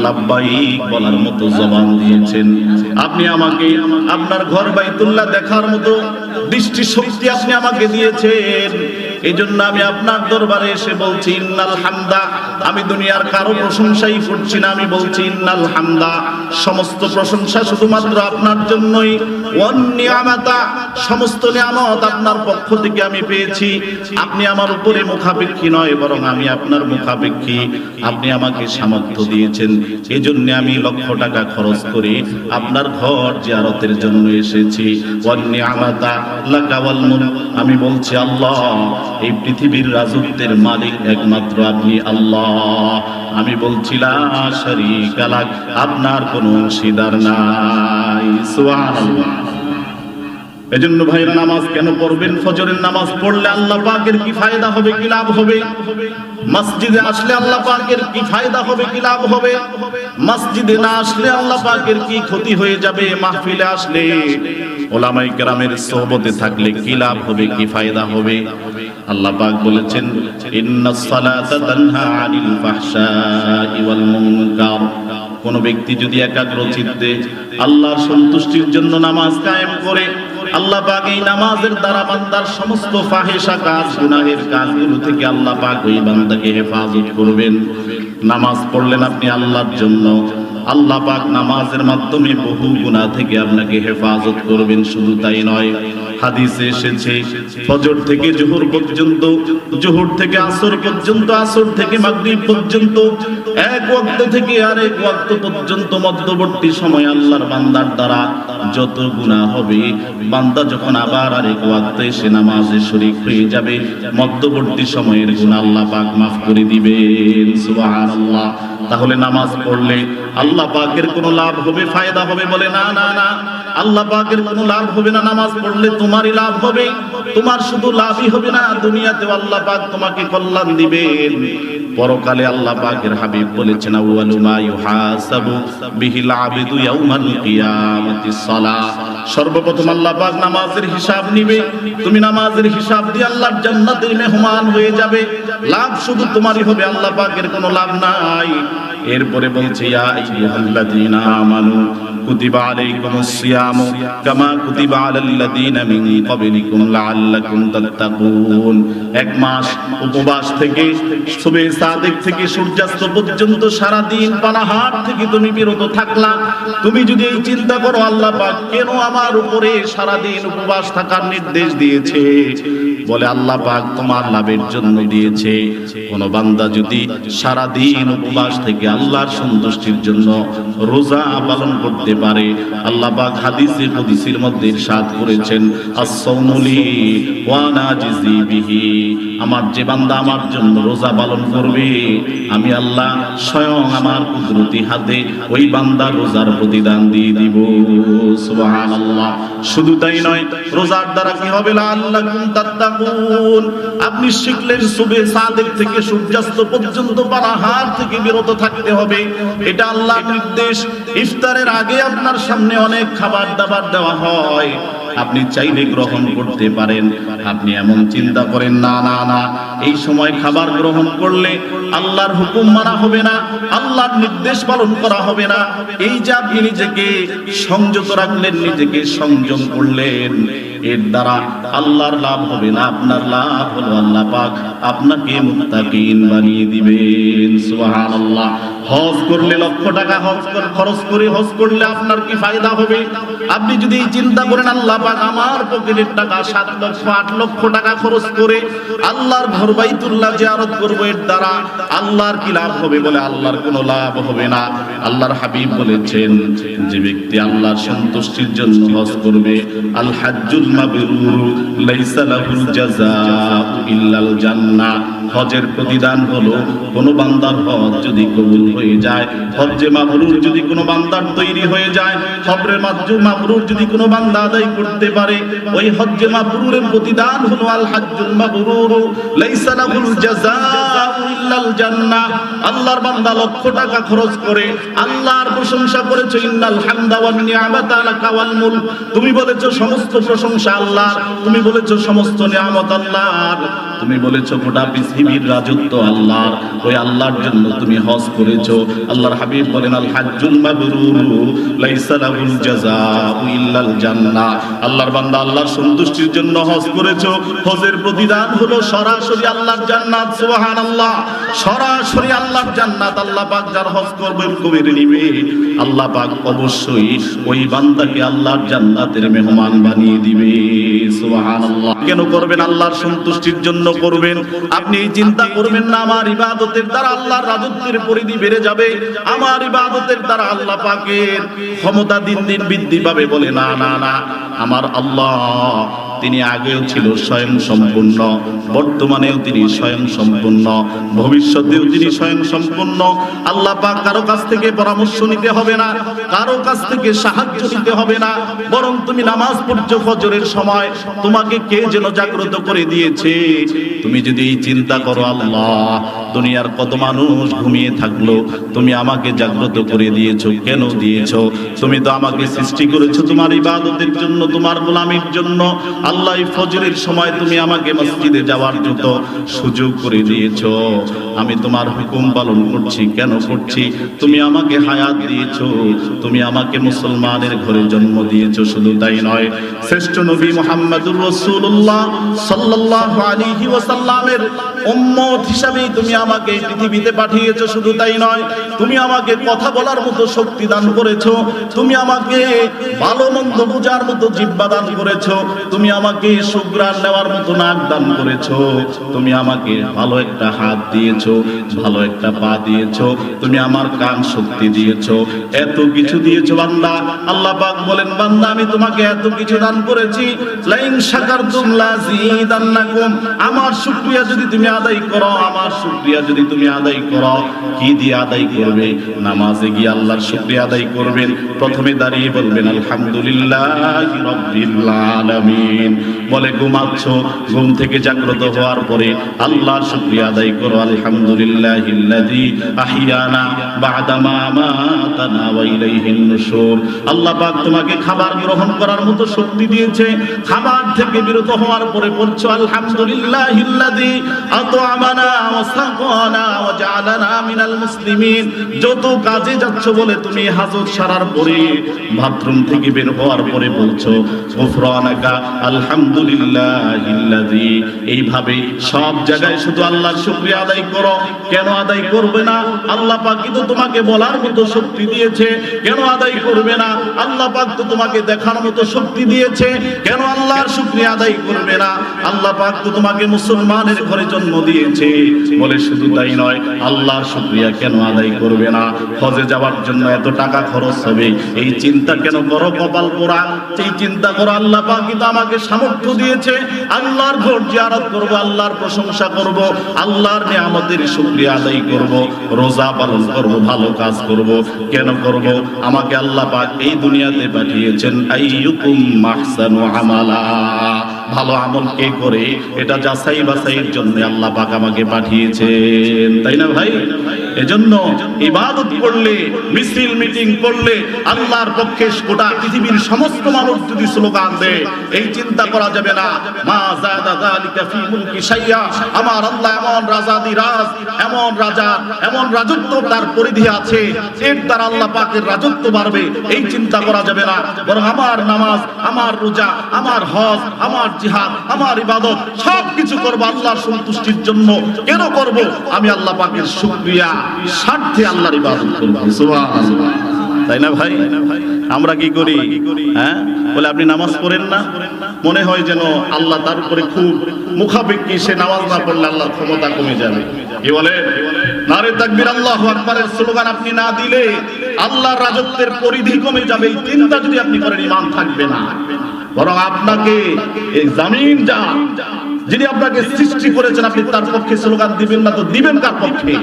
লাব্বাইক বলার মতো জবান দিয়েছেন। আপনি আমাকে আপনার ঘর বাইতুল্লাহ দেখার মতো দৃষ্টি শক্তি আপনি আমাকে দিয়েছেন। এই জন্য আমি আপনার দরবারে এসে বলছি ইন্নাল হামদা। আমি দুনিয়ার কারো প্রশংসাই করছি না, আমি বলছি ইন্নাল হামদা, সমস্ত প্রশংসা শুধুমাত্র আপনার জন্যই। ওয়ান নিয়ামাতা, সমস্ত নিয়ামত আপনার পক্ষ থেকে আমি পেয়েছি। আপনি আমার উপরে মুখাপেক্ষী নয়, বরং আমি আপনার মুখাপেক্ষী। আপনি আমাকে সামর্থ্য দিয়েছেন, এজন্য আমি লক্ষ টাকা খরচ করে আপনার ঘর জিয়ারতের জন্য এসেছি। ওয়ান নিয়ামাতা লাকা ওয়াল মুলক, আমি বলছি আল্লাহ, এই পৃথিবীর রাজত্বের মালিক একমাত্র আপনি আল্লাহ। আমি বলছি লা শারীকা লাক, আপনার কোনো অংশীদার নাই। সুবহানাল্লাহ। এজন্য ভাইরা নামাজ কেন পড়বেন? ফজরের নামাজ পড়লে আল্লাহ পাকের কি ফায়দা হবে, কি লাভ হবে? মসজিদে আসলে আল্লাহ পাকের কি ফায়দা হবে, কি লাভ হবে? মসজিদে না আসলে আল্লাহ পাকের কি ক্ষতি হয়ে যাবে? মাহফিলে আসলে উলামায়ে কেরামের সোহবতে থাকলে কি লাভ হবে, কি ফায়দা হবে? আল্লাহ পাক বলেছেন ইন্নাস সালাতা তানহা আনিল ফাহশাই ওয়াল মুনকার। কোন ব্যক্তি যদি একাগ্র চিত্তে আল্লাহর সন্তুষ্টির জন্য নামাজ কায়েম করে, আল্লাহ পাক এই নামাজের দ্বারা বান্দার সমস্ত ফাহিশা কাজ, গুনাহের কাজগুলো থেকে আল্লাহ পাক ওই বান্দাকে হেফাজত করবেন। নামাজ পড়লেন আপনি আল্লাহর জন্য, আল্লাহ পাক নামাজের মাধ্যমে বহু গুনাহ থেকে আপনাকে হেফাজত করবেন। শুধু তাই নয়, হাদিসে এসেছে ফজর থেকে জোহর পর্যন্ত, জোহর থেকে আসর পর্যন্ত, আসর থেকে মাগরিব পর্যন্ত, এক ওয়াক্ত থেকে আরেক ওয়াক্ত পর্যন্ত মধ্যবর্তী সময় আল্লাহর বান্দার দ্বারা যত গুনাহ হবে, বান্দা যখন আবার আরেক ওয়াক্তে এসে নামাজে শরীক হয়ে যাবে, মধ্যবর্তী সময়ের গুনাহ আল্লাহ পাক মাফ করে দিবেন। সুবহানাল্লাহ। তাহলে নামাজ পড়লে আল্লাহ পাকের কোনো লাভ হবে, ফায়দা হবে? বলে না না না, আল্লাহ পাকের কোনো লাভ হবে না। নামাজ পড়লে তোমারই লাভ হবে। তোমার শুধু লাভই হবে না, দুনিয়াতেও আল্লাহ পাক তোমাকে কল্যাণ দিবেন। পরকালে আল্লাহ পাকের হাবিব বলেছেন, আউয়ালু মা ইউহাসাবু বিহিল আবিদু ইয়াউমাল কিয়ামাতিস সালাহ। সর্বপ্রথম আল্লাহ পাক নামাজের হিসাব নিবে। তুমি নামাজের হিসাব দিয়ে আল্লাহর জান্নাতের মেহমান হয়ে যাবে। লাভ শুধু তোমারই হবে, আল্লাহ পাকের কোনো লাভ নাই। এরপরে বলছে, ইয়া আইয়ুহাল্লাযীনা আমানু কুতিবা আলাইকুমুস সিয়ামু কামা কুতিবা আলাল্লাযীনা মিন ক্বাবলিকুম লাআল্লাকুম তাত্তাকুন। এক মাস উপবাস থেকে সুবহে সাদিক থেকে সূর্যাস্ত পর্যন্ত সারা দিন পানাহার থেকে তুমি বিরত থাকলা। তুমি যদি এই চিন্তা করো, আল্লাহ পাক কেন আমার উপরে সারা দিন উপবাস থাকার নির্দেশ দিয়েছে? বলে আল্লাহ পাক তোমার লাভের জন্য দিয়েছে। কোন বান্দা যদি সারা দিন উপবাস থেকে আল্লাহর সন্তুষ্টির জন্য রোজা পালন করতে পারে, আল্লাহ পাক হাদিসে কুদসির মধ্যে ইরশাদ করেছেন, আস-সাওমু লি ওয়া আনা আজজি বিহি। আমার যে বান্দা আমার জন্য রোজা পালন করবে, আমি আল্লাহ স্বয়ং আমার কুদরতি হাতে ওই বান্দার রোজার প্রতিদান দিয়ে দিব। সুবহানাল্লাহ। শুধু তাই নয়, রোজার দ্বারা কি হবে? লাআল্লাকুম তাত্তাকুন। আপনি শিখলেন সুবহে সাদিক থেকে সূর্যাস্ত পর্যন্ত পানাহার থেকে বিরত থাকতে হবে, এটা আল্লাহর নির্দেশ। ইফতারের আগে আপনার সামনে অনেক খাবার দাবার দেওয়া হয়, আপনি চাইলে গ্রহণ করতে পারেন। আপনি এমন চিন্তা করেন, না না না, এই সময় খাবার গ্রহণ করলে আল্লাহর হুকুম মানা হবে না, আল্লাহর নির্দেশ পালন করা হবে না। এই যে আপনি নিজেকে সংযত রাখলেন, নিজেকে সংযম করলেন, এর দ্বারা আল্লাহর লাভ হবে না, আপনার লাভ হলো আল্লাহ পাক আপনাকে মুত্তাকিন বানিয়ে দিবেন। সুবহানাল্লাহ। হজ করলে লক্ষ টাকা খরচ করে হজ করলে আপনার কি ফায়দা হবে? আপনি যদি এই চিন্তা করেন, আল্লাহ পাক আমার পকেটের টাকা 7 লক্ষ 8 লক্ষ টাকা খরচ করে আল্লাহর ঘর বাইতুল্লাহ জিয়ারত করব, এর দ্বারা আল্লাহর কি লাভ হবে? বলে আল্লাহর কোনো লাভ হবে না। আল্লাহর হাবিব বলেছেন, যে ব্যক্তি আল্লাহর সন্তুষ্টির জন্য হজ করবে, আল হাজ্জুল মাবরুর লাইসা লাহুল জাযাউ ইল্লাল জান্নাহ। হজের প্রতিদান হলো, কোন বান্দার হজ যদি কবুল হয়ে যায়, হজ্জে মাবরুর যদি কোনো বান্দার তৈরি হয়ে যায়, হজে মাবরুর যদি কোনো বান্দা আদায় করতে পারে, ওই হজ্জে মাবরুরের প্রতিদান হলো আল হাজ্জুল মাবরুর লাইসা লাহুল জাযাউ ইল্লাল জান্নাহ। আল্লাহর বান্দা লক্ষ টাকা খরচ করে আল্লাহর প্রশংসা করেছে, ইন্নাল হামদা ওয়ান নি'মাতা লাকা ওয়াল মুলক। তুমি বলেছো সমস্ত প্রশংসা আল্লাহর, তুমি বলেছো সমস্ত নিয়ামত আল্লাহর, তুমি বলেছো গোটা পৃথিবীর রাজত্ব আল্লাহর। ওই আল্লাহর জন্য তুমি হজ করেছো। আল্লাহর হাবিব বলেন, আল হাজ্জুল মাবরুর লাইসা লাহুল জাযাউ ইল্লাল জান্নাহ। আল্লাহর বান্দা আল্লাহর সন্তুষ্টির জন্য হজ করেছো, হজের প্রতিদান হলো সরাসরি আল্লাহর জান্নাত। সুবহানাল্লাহ। সরাসরি আল্লাহর জান্নাত। আল্লাহ পাক যার হজ করবে কবির নিবে, আল্লাহ পাক অবশ্যই ওই বান্দাকে আল্লাহর জান্নাতের মেহমান বানিয়ে দিবে। সুবহানাল্লাহ। কেন করবেন? আল্লাহর সন্তুষ্টির জন্য করবেন। আপনি এই চিন্তা করবেন না, আমার ইবাদতের দ্বারা আল্লাহর রাজত্বের পরিধি বেড়ে যাবে, আমার ইবাদতের দ্বারা আল্লাহ পাকের ক্ষমতা দিন দিন বৃদ্ধি পাবে। বলে না না না, আমার আল্লাহ তিনি আগেও ছিল স্বয়ং সম্পূর্ণ, বর্তমানেও তিনি স্বয়ং সম্পূর্ণ, ভবিষ্যতেও তিনি স্বয়ং সম্পূর্ণ। আল্লাহ পাক কারো কাছ থেকে পরামর্শ নিতে হবে না, কারো কাছ থেকে সাহায্য নিতে হবে না, বরং তুমি নামাজ পড়ছো ফজরের সময়, তোমাকে কে যেন জাগ্রত করে দিয়েছে। তুমি যদি এই চিন্তা করো, আল্লাহ দুনিয়ার কত মানুষ ঘুমিয়ে থাকলো, তুমি আমাকে জাগ্রত করে দিয়েছো। কেন দিয়েছো? তুমি তো আমাকে সৃষ্টি করেছো তোমার ইবাদতের জন্য, তোমার গোলামির জন্য। আল্লাহ ফজরের সময় তুমি আমাকে মসজিদে যাওয়ার জন্য সুযোগ করে দিয়েছো। আমি তোমার হুকুম পালন করছি। কেন করছি? তুমি আমাকে হায়াত দিয়েছো, তুমি আমাকে মুসলমানের ঘরে জন্ম দিয়েছো। শুধু তাই নয়, শ্রেষ্ঠ নবী মুহাম্মদুর রাসূলুল্লাহ সাল্লাল্লাহু আলাইহি ওয়াসাল্লামের উম্মত হিসেবে তুমি আমাকে এই পৃথিবীতে পাঠিয়েছো। শুধু তাই নয়, তুমি আমাকে কথা বলার মতো শক্তি দান করেছো, তুমি আমাকে ভালো মন্দ বোঝার মতো জিহ্বা দান করেছো, তুমি আমাকে সুগ্রাণ নেওয়ার মতো নাক দান করেছো, তুমি আমাকে ভালো একটা হাত দিয়েছো, ভালো একটা পা দিয়েছো, তুমি আমার কান শক্তি দিয়েছো, এত কিছু দিয়েছো বান্দা। আল্লাহ পাক বলেন, বান্দা আমি তোমাকে এত কিছু দান করেছি, লাইন শাকারতুম লাযীদান্নাকুম, আমার শুকরিয়া যদি তুমি আদায় করো, আমার শুকরিয়া যদি তুমি আদায় করো, কি দিয়ে আদায় করবে? নামাজে গিয়ে আল্লাহর শুকরিয়া আদায় করবেন। প্রথমে দাঁড়িয়ে বলবেন আলহামদুলিল্লাহি রাব্বিল আলামিন। বলে ঘুমাচ্ছ, ঘুম থেকে জাগ্রত হওয়ার পরে আল্লাহর শুকরিয়া আদায় করো, আলহামদুলিল্লাহিল্লাযী আহিয়ানা বা'দা মা আমাতানা ওয়া ইলাইহিন নুশুর। আল্লাহ পাক তোমাকে খাবার গ্রহণ করার মতো শক্তি দিয়েছে, খাবার থেকে বিরত হওয়ার পরে বলছো আলহামদুলিল্লাহিল্লাযী আত'আমানা ওয়া সাকানা ওয়া জা'আলানা মিনাল মুসলিমিন। যত কাজে যাচ্ছ বলে তুমি হাজত সারার পরে, বাথরুম থেকে বের হওয়ার পরে বলছো গুফরানাকা আলহামদুলিল্লাহিল্লাযী। এইভাবে সব জায়গায় শুধু আল্লাহর শুকরিয়া আদায় করো। কেন আদায় করবে না? আল্লাহ পাক তো তোমাকে বলার মতো শক্তি দিয়েছে, কেন আদায় করবে না? আল্লাহ পাক তো তোমাকে দেখার মতো শক্তি দিয়েছে, কেন আল্লাহর শুকরিয়া আদায় করবে না? আল্লাহ পাক তো তোমাকে মুসলমানের ঘরে জন্ম দিয়েছে, বলে শুধু তাই নয়, আল্লাহর শুকরিয়া কেন আদায় করবে না? হজে যাওয়ার জন্য এত টাকা খরচ হবে, এই চিন্তা কেন করো কপাল পোড়া? এই চিন্তা করো আল্লাহ পাক তো আমাকে সামর্থ্য দিয়েছে, আল্লাহর ঘর জিয়ারত করব, আল্লাহর প্রশংসা করব, আল্লাহর নিয়ামতের শুকরিয়া আদায় করব, রোজা পালন করব, ভালো কাজ করব। কেন করব? আমাকে আল্লাহ পাক এই দুনিয়াতে পাঠিয়েছেন আইয়ুকুম আহসানু আমালা, ভালো আমল কে করে এটা যাচাই বাছাইয়ের জন্য আল্লাহ পাক আমাকে পাঠিয়েছেন, তাই না ভাই? এজন্য ইবাদত করলে, মিছিল মিটিং করলে আল্লাহর পক্ষে গোটা পৃথিবীর সমস্ত মানুষ যদি স্লোগান দেয়, এই চিন্তা করা যাবে না মা যাদা যালিকা ফি মুলকি শাইয়া, আমার আল্লাহ এমন রাজাদিরাজ, এমন রাজা, এমন রাজত্ব তার পরিধি আছে, এর দ্বারা আল্লাহ পাকের রাজত্ব বাড়বে, এই চিন্তা করা যাবে না। বরং আমার নামাজ, আমার রোজা, আমার হজ, আমার জিহাদ, আমার ইবাদত সবকিছু করব আল্লাহর সন্তুষ্টির জন্য। কেন করব? আমি আল্লাহ পাকের শুকরিয়া স্বার্থে আল্লাহর ইবাদত করব। সুবহানাল্লাহ, তাই না ভাই? আমরা কি করি? হ্যাঁ, বলে আপনি নামাজ পড়েন না, মনে হয় যেন আল্লাহ তার উপরে খুব মুখাপেক্ষী, সে নামাজ না পড়লে আল্লাহর ক্ষমতা কমে যাবে। কি বলে? নারে তাকবীর, আল্লাহু আকবারের স্লোগান আপনি না দিলে আল্লাহর রাজত্বের পরিধি কমে যাবে, এই চিন্তা যদি আপনি করেন ঈমান থাকবে না। বরং আপনাকে এই জমিন যা, যিনি আপনাকে সৃষ্টি করেছেন, আপনি তার পক্ষে স্লোগান দিবেন না তো দিবেন কার পক্ষে?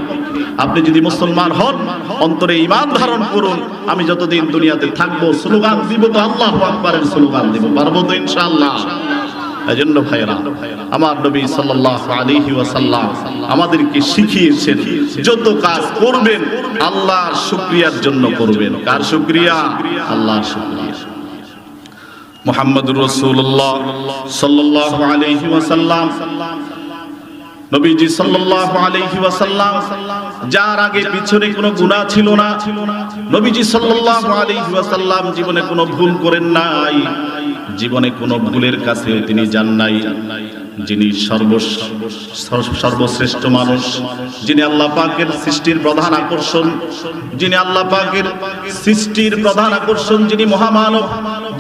আপনি যদি মুসলমান হন, অন্তরে ঈমান ধারণ করুন, আমি যতদিন দুনিয়াতে থাকবো স্লোগান দিব তো আল্লাহু আকবারের স্লোগান দিব, পারবো তো ইনশাআল্লাহ। এজন্য ভাইরা, আমার নবী সাল্লাল্লাহু আলাইহি ওয়াসাল্লাম আমাদেরকে শিখিয়েছেন যত কাজ করবেন আল্লাহর শুকরিয়ার জন্য করবেন। কার শুকরিয়া? আল্লাহর শুকরিয়া। মুহাম্মদুর রাসূলুল্লাহ সাল্লাল্লাহু আলাইহি ওয়াসাল্লাম, নবীজি সাল্লাল্লাহু আলাইহি ওয়াসাল্লাম যার আগে পিছনে কোনো গুনাহ ছিল না, নবীজি সাল্লাল্লাহু আলাইহি ওয়াসাল্লাম জীবনে কোনো ভুল করেন নাই, জীবনে কোনো ভুলের কাছে তিনি যান নাই। যিনি সর্বশ্রেষ্ঠ মানুষ, যিনি আল্লাহ পাকের সৃষ্টির প্রধান আকর্ষণ, যিনি আল্লাহ পাকের সৃষ্টির প্রধান আকর্ষণ, যিনি মহামানব,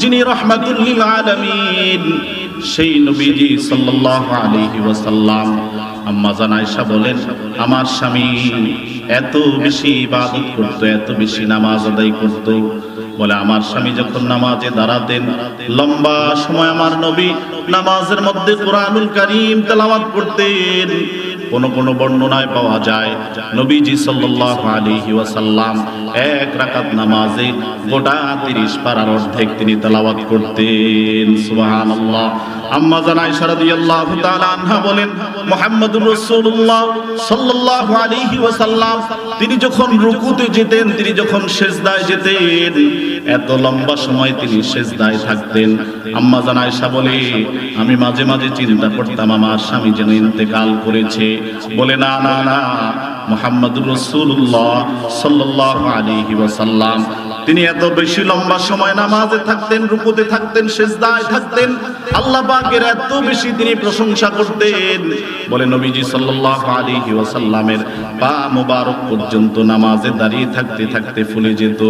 যিনি রাহমাতুল লিল আলামিন, সেই নবীজি সাল্লাল্লাহু আলাইহি ওয়াসাল্লাম, আম্মা জান আয়েশা বলেন, আমার স্বামী এত বেশি ইবাদত করত, এত বেশি নামাজ আদায় করত, বলে আমার স্বামী যখন নামাজে দাঁড়াতেন লম্বা সময় আমার নবী নামাজের মধ্যে কোরআনুল কারীম তেলাওয়াত করতেন। কোন বর্ণনায় পাওয়া যায় নবীজি সাল্লাল্লাহু আলাইহি ওয়াসাল্লাম এক রাকাত নামাজে গোটা 30 পারার অর্ধেক তিনি তেলাওয়াত করতেন। সুবহানাল্লাহ। আম্মা জান আয়েশা রাদিয়াল্লাহু তাআলা আনহা বলেন, মুহাম্মদুর রাসূলুল্লাহ সাল্লাল্লাহু আলাইহি ওয়াসাল্লাম তিনি যখন রুকুতে যেতেন, তিনি যখন সিজদায় যেতেন, এত লম্বা সময় তিনি সিজদায় থাকতেন। আম্মা জান আয়েশা বলে, আমি মাঝে মাঝে চিন্তা করতাম আমার স্বামী যেন ইন্তেকাল করেছে। বলে না না না, মুহাম্মদুর রাসূলুল্লাহ সাল্লাল্লাহু আলাইহি ওয়াসাল্লাম তিনি এত বেশি লম্বা সময় নামাজে থাকতেন, রুকুতে থাকতেন, সিজদায় থাকতেন, আল্লাহ পাকের এত বেশি তিনি প্রশংসা করতেন, বলে নবীজি সাল্লাল্লাহু আলাইহি ওয়াসাল্লামের পা মোবারক পর্যন্ত নামাজে দাঁড়িয়ে থাকতে থাকতে ফুলে যেত।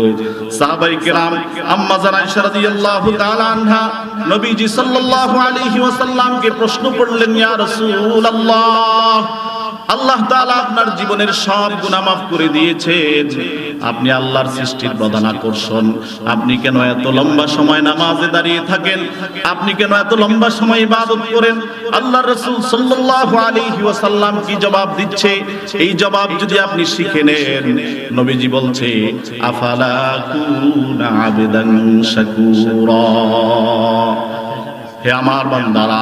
সাহাবায়ে কেরাম আম্মা জান আয়েশা রাদিয়াল্লাহু তাআলা আনহা নবীজি সাল্লাল্লাহু আলাইহি ওয়াসাল্লামকে প্রশ্ন করলেন, ইয়া রাসূলুল্লাহ, আল্লাহ তাআলা আপনার জীবনের সব গুনাহ মাফ করে দিয়েছেন, আপনি আল্লাহর সৃষ্টির প্রধান আকর্ষণ, আপনি কেন এত লম্বা সময় নামাজে দাঁড়িয়ে থাকেন, আপনি কেন এত লম্বা সময় ইবাদত করেন? আল্লাহর রাসূল সাল্লাল্লাহু আলাইহি ওয়াসাল্লাম কি জবাব দিচ্ছে, এই জবাব যদি আপনি শিখে নেন, নবীজি বলছে, আফালা কুনা আবদান শাকুরা, হে আমার বান্দারা,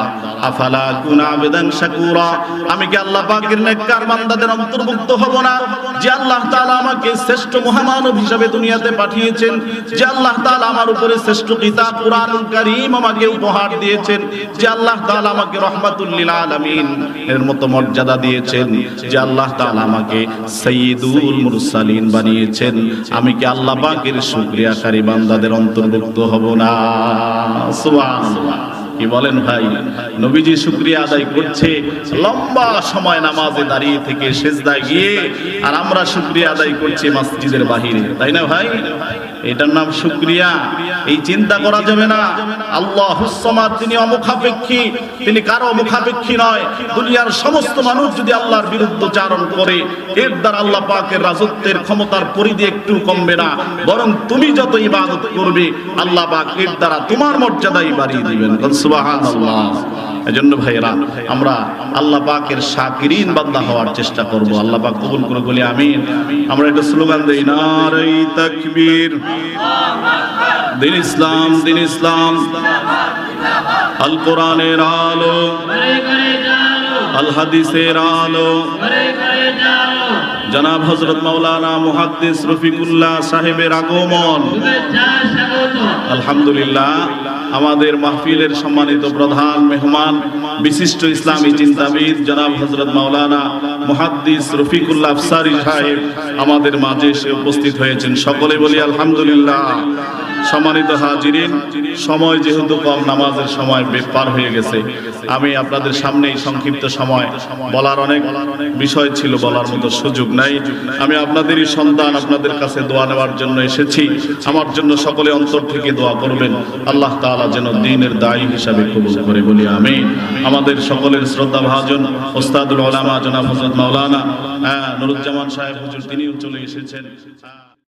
আফালা কুনা আবদান শাকুরা, আমি কি আল্লাহ পাকের নেককার বান্দাদের অন্তর্ভুক্ত হব না? যে আল্লাহ তাআলা আমাকে শ্রেষ্ঠ মহামানব হিসেবে দুনিয়াতে পাঠিয়েছেন, যে আল্লাহ তাআলা আমার উপরে শ্রেষ্ঠ কিতাব কুরআনুল কারীম আমাকে উপহার দিয়েছেন, যে আল্লাহ তাআলা আমাকে রাহমাতুল লিল আলামিন এর মতো মর্যাদা দিয়েছেন, যে আল্লাহ তাআলা আমাকে সাইয়্যিদুল মুরসালিন বানিয়েছেন, আমি কি আল্লাহ পাকের শুকরিয়াকারী বান্দাদের অন্তর্ভুক্ত হব না? সুবহানাল্লাহ। কি বলেন ভাই? নবীজি শুকরিয়া আদায় করছে লম্বা সময় নামাজে দাঁড়িয়ে থেকে সিজদায় গিয়ে, আর আমরা শুকরিয়া আদায় করছি মসজিদের বাহিরে, তাই না ভাই? এটার নাম শুকরিয়া? এই চিন্তা করা যাবে না। আল্লাহুস সামাদ, তিনি অমুখাপেক্ষী, তিনি কারো মুখাপেক্ষী নয়। দুনিয়ার সমস্ত মানুষ যদি আল্লাহর বিরুদ্ধচারণ করে, এর দ্বারা আল্লাহ পাকের রাজত্বের ক্ষমতার পরিধি একটু কমবে না, বরং তুমি যত ইবাদত করবে আল্লাহ পাক এর দ্বারা তোমার মর্যাদাই বাড়িয়ে দিবেন। সুবহানাল্লাহ। এজন্য ভাইরা, আমরা আল্লাহ পাকের শাকিরিন বান্দা হওয়ার চেষ্টা করব। আল্লাহ পাক কবুল করে বলি আমিন। আমরা একটা স্লোগান দেই, নারে তাকবীর, দিন ইসলাম, দিন ইসলাম, আল কোরআনের আলো, আল হাদিসের আলো, জনাব হযরত মাওলানা মুহাদ্দিস রফিকুল্লাহ সাহেবের আগমন। আলহামদুলিল্লাহ, আমাদের মাহফিলের সম্মানিত প্রধান মেহমান, বিশিষ্ট ইসলামী চিন্তাবিদ জনাব হযরত মাওলানা মুহাদ্দিস রফিকুল্লাহ আফসারী সাহেব আমাদের মাঝে এসে উপস্থিত হয়েছেন। সকলে বলি আলহামদুলিল্লাহ। সম্মানিত হাজিরিন, সময় যেহেতু কম, নামাজের সময় পার হয়ে গেছে, আমি আপনাদের সামনে এই সংক্ষিপ্ত সময় বলার অনেক বিষয় ছিল, বলার মতো সুযোগ নাই। আমি আপনাদেরই সন্তান, আপনাদের কাছে দোয়া নেওয়ার জন্য এসেছি। আমার জন্য সকলে অন্তর থেকে দোয়া করবেন, আল্লাহ তাআলা যেন দ্বীনের দায়ী হিসাবে কবুল করে বলি আমিন। আমাদের সকলের শ্রদ্ধাভাজন ওস্তাদুল উলামা জনাব হযরত মাওলানা নুরুজ্জামান সাহেব হুজুর, তিনিও চলে এসেছেন।